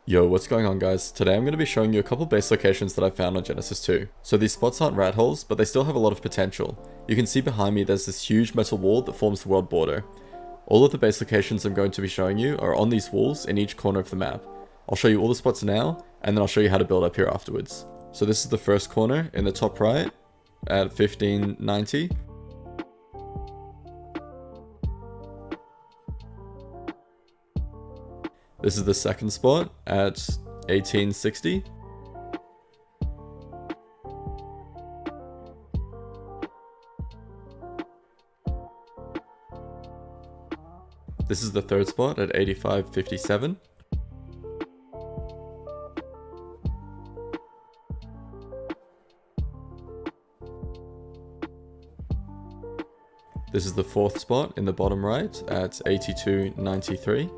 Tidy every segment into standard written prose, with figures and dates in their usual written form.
Yo, what's going on guys? Today I'm going to be showing you a couple base locations that I found on Genesis 2. So these spots aren't rat holes, but they still have a lot of potential. You can see behind me there's this huge metal wall that forms the world border. All of the base locations I'm going to be showing you are on these walls in each corner of the map. I'll show you all the spots now, and then I'll show you how to build up here afterwards. So this is the first corner in the top right at 1590. This is the second spot at 1860. This is the third spot at 8557. This is the fourth spot in the bottom right at 8293.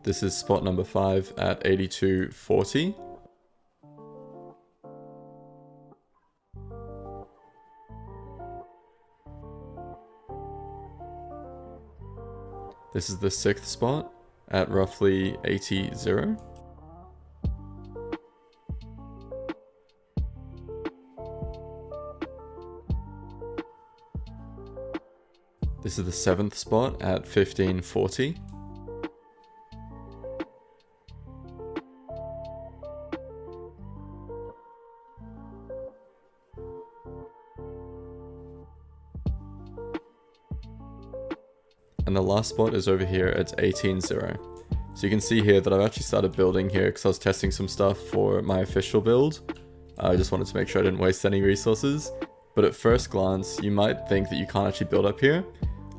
This is spot number 5 at 8240. This is the sixth spot at roughly 80. This is the seventh spot at 1540. And the last spot is over here at 18:0. So you can see here that I've actually started building here because I was testing some stuff for my official build. I just wanted to make sure I didn't waste any resources. But at first glance, you might think that you can't actually build up here.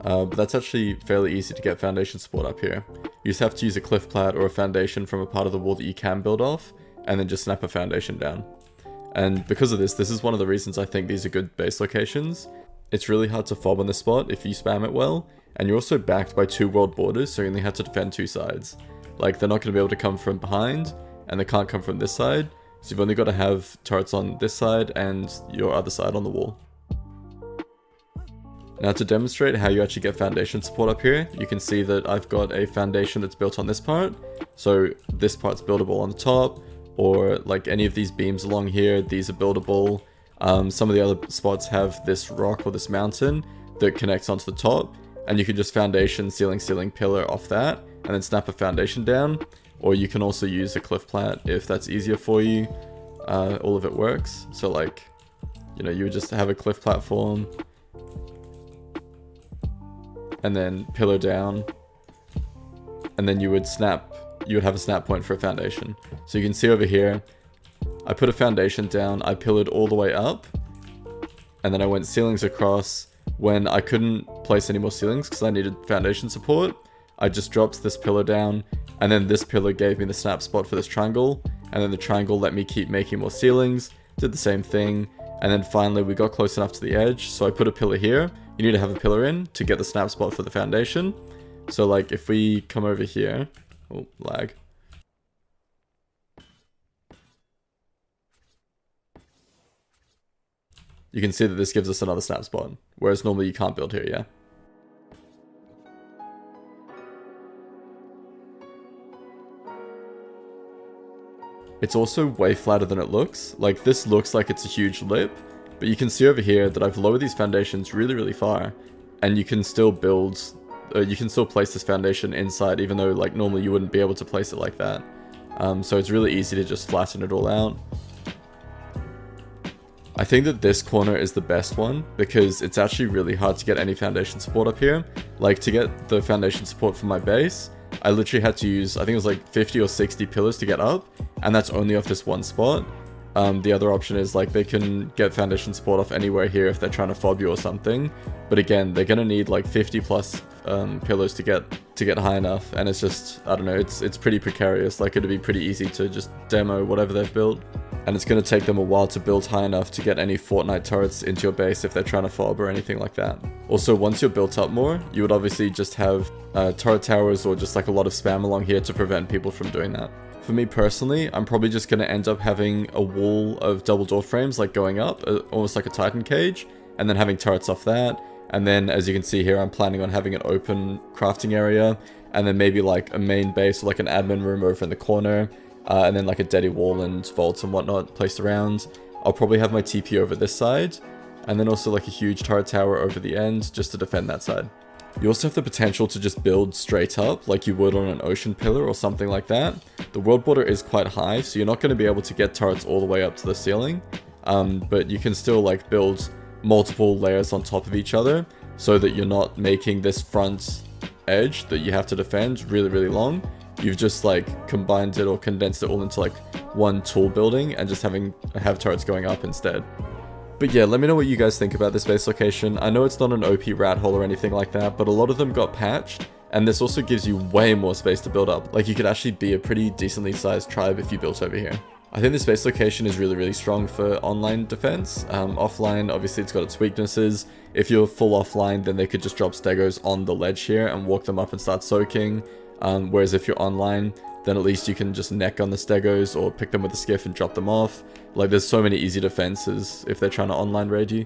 But that's actually fairly easy to get foundation support up here. You just have to use a cliff plat or a foundation from a part of the wall that you can build off, and then just snap a foundation down. And because of this is one of the reasons I think these are good base locations. It's really hard to fob on this spot if you spam it well, and you're also backed by 2 world borders, so you only have to defend 2 sides. Like, they're not going to be able to come from behind, and they can't come from this side, so you've only got to have turrets on this side and your other side on the wall. Now, to demonstrate how you actually get foundation support up here, you can see that I've got a foundation that's built on this part, so this part's buildable on the top, or like any of these beams along here, these are buildable. Some of the other spots have this rock or this mountain that connects onto the top, and you can just foundation, ceiling, pillar off that, and then snap a foundation down. Or you can also use a cliff plat if that's easier for you. All of it works. So like, you know, you would just have a cliff platform, and then pillar down, and then you would have a snap point for a foundation. So you can see over here, I put a foundation down, I pillared all the way up, and then I went ceilings across. When I couldn't place any more ceilings because I needed foundation support, I just dropped this pillar down, and then this pillar gave me the snap spot for this triangle, and then the triangle let me keep making more ceilings, did the same thing, and then finally we got close enough to the edge, so I put a pillar here. You need to have a pillar in to get the snap spot for the foundation. So like if we come over here, oh, lag. You can see that this gives us another snap spot, whereas normally you can't build here, yeah? It's also way flatter than it looks. Like, this looks like it's a huge lip, but you can see over here that I've lowered these foundations really far, and you can still build, you can still place this foundation inside, even though like normally you wouldn't be able to place it like that. So it's really easy to just flatten it all out. I think that this corner is the best one because it's actually really hard to get any foundation support up here. Like, to get the foundation support for my base, I literally had to use, I think it was like 50 or 60 pillars to get up, and that's only off this one spot. The other option is like they can get foundation support off anywhere here if they're trying to fob you or something. But again, they're gonna need like 50 plus pillars to get high enough, and it's just, I don't know, it's pretty precarious. Like, it'd be pretty easy to just demo whatever they've built, and it's gonna take them a while to build high enough to get any Fortnite turrets into your base if they're trying to fob or anything like that. Also, once you're built up more, you would obviously just have turret towers or just like a lot of spam along here to prevent people from doing that. For me personally, I'm probably just going to end up having a wall of double door frames like going up, almost like a Titan cage, and then having turrets off that. And then as you can see here, I'm planning on having an open crafting area, and then maybe like a main base or like an admin room over in the corner, and then like a deady wall and vaults and whatnot placed around. I'll probably have my TP over this side, and then also like a huge turret tower over the end just to defend that side. You also have the potential to just build straight up like you would on an ocean pillar or something like that. The world border is quite high, so you're not going to be able to get turrets all the way up to the ceiling, but you can still like build multiple layers on top of each other so that you're not making this front edge that you have to defend really, really long. You've just like combined it or condensed it all into like one tall building and just have turrets going up instead. But yeah, let me know what you guys think about this base location. I know it's not an OP rat hole or anything like that, but a lot of them got patched, and this also gives you way more space to build up. Like, you could actually be a pretty decently sized tribe if you built over here. I think this base location is really, really strong for online defense. Offline, obviously it's got its weaknesses. If you're full offline, then they could just drop stegos on the ledge here and walk them up and start soaking. Whereas if you're online, then at least you can just neck on the stegos or pick them with a skiff and drop them off. Like, there's so many easy defenses if they're trying to online raid you.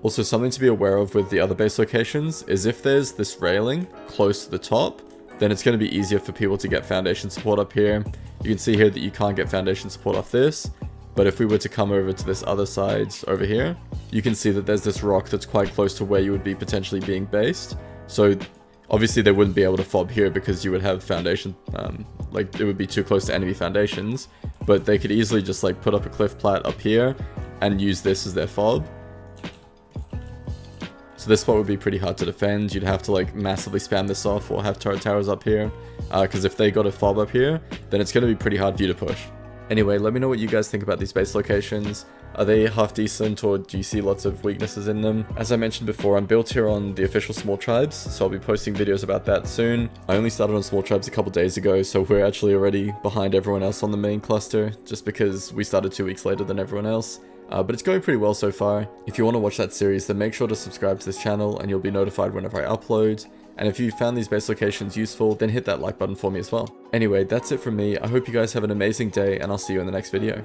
Also, something to be aware of with the other base locations is if there's this railing close to the top, then it's going to be easier for people to get foundation support up here. You can see here that you can't get foundation support off this, but if we were to come over to this other side over here, you can see that there's this rock that's quite close to where you would be potentially being based. So obviously they wouldn't be able to fob here because you would have foundation, like it would be too close to enemy foundations, but they could easily just like put up a cliff plat up here and use this as their fob. So this spot would be pretty hard to defend. You'd have to like massively spam this off or have turret towers up here, because if they got a fob up here, then it's going to be pretty hard for you to push. Anyway, let me know what you guys think about these base locations. Are they half decent, or do you see lots of weaknesses in them? As I mentioned before, I'm built here on the official small tribes, so I'll be posting videos about that soon. I only started on small tribes a couple days ago, so we're actually already behind everyone else on the main cluster, just because we started 2 weeks later than everyone else. But it's going pretty well so far. If you want to watch that series, then make sure to subscribe to this channel and you'll be notified whenever I upload. And if you found these base locations useful, then hit that like button for me as well. Anyway, that's it from me. I hope you guys have an amazing day, and I'll see you in the next video.